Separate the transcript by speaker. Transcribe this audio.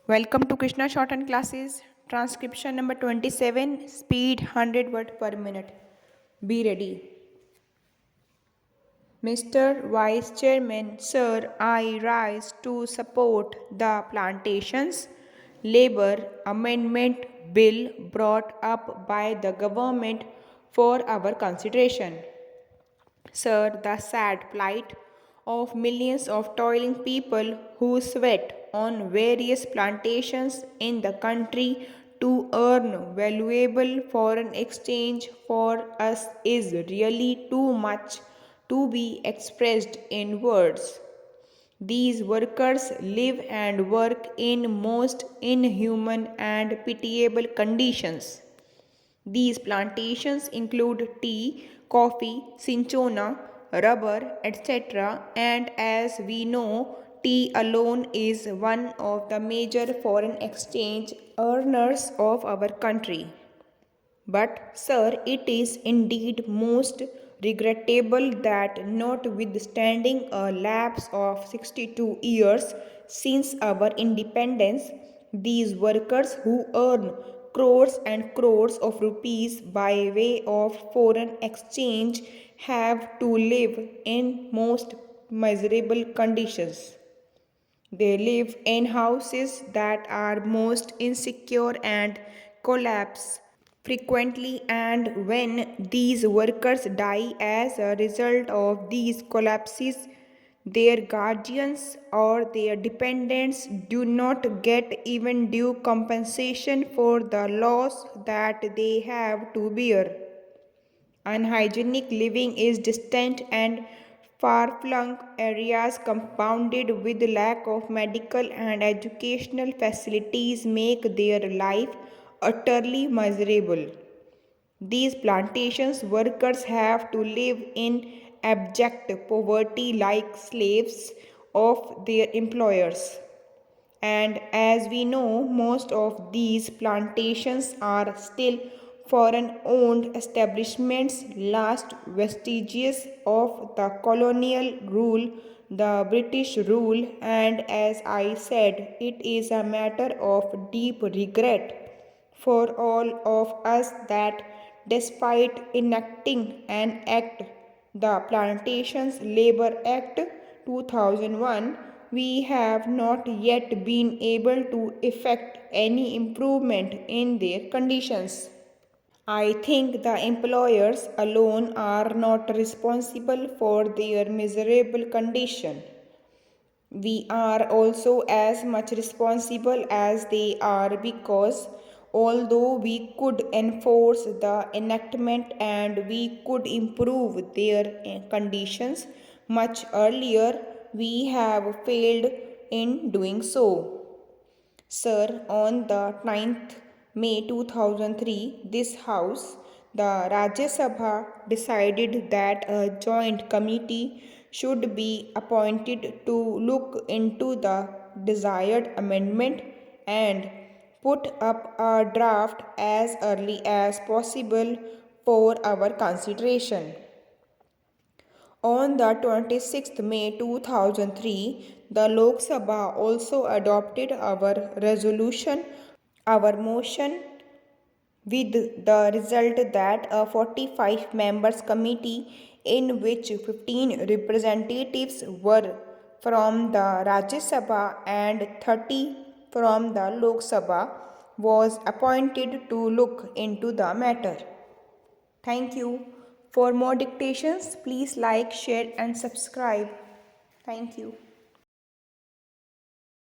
Speaker 1: Welcome to Krishna Shorthand Classes. Transcription number 27. Speed 100 word per minute. Be ready. Mr. Vice Chairman, Sir, I rise to support the Plantations Labor Amendment Bill brought up by the government for our consideration. Sir, the sad plight of millions of toiling people who sweat on various plantations in the country to earn valuable foreign exchange for us is really too much to be expressed in words. These workers live and work in most inhuman and pitiable conditions. These plantations include tea, coffee, cinchona, rubber, etc. And as we know, tea alone is one of the major foreign exchange earners of our country. But, sir, it is indeed most regrettable that, notwithstanding a lapse of 62 years since our independence, these workers who earn crores and crores of rupees by way of foreign exchange have to live in most miserable conditions. They live in houses that are most insecure and collapse frequently, and when these workers die as a result of these collapses, their guardians or their dependents do not get even due compensation for the loss that they have to bear. Unhygienic living is distant and far-flung areas compounded with lack of medical and educational facilities make their life utterly miserable. These plantations workers have to live in abject poverty like slaves of their employers. And as we know, most of these plantations are still foreign owned establishments, last vestiges of the colonial rule, the British rule, and as I said, it is a matter of deep regret for all of us that despite enacting an act, the Plantations Labor Act 2001, we have not yet been able to effect any improvement in their conditions. I think the employers alone are not responsible for their miserable condition. We are also as much responsible as they are because although we could enforce the enactment and we could improve their conditions much earlier, we have failed in doing so. Sir, on the 9th May 2003, this House, the Rajya Sabha, decided that a joint committee should be appointed to look into the desired amendment and put up a draft as early as possible for our consideration. On the 26th May 2003, the Lok Sabha also adopted our resolution, our motion, with the result that a 45 members committee in which 15 representatives were from the Rajya Sabha and 30 from the Lok Sabha was appointed to look into the matter. Thank you. For more dictations, please like, share and subscribe. Thank you.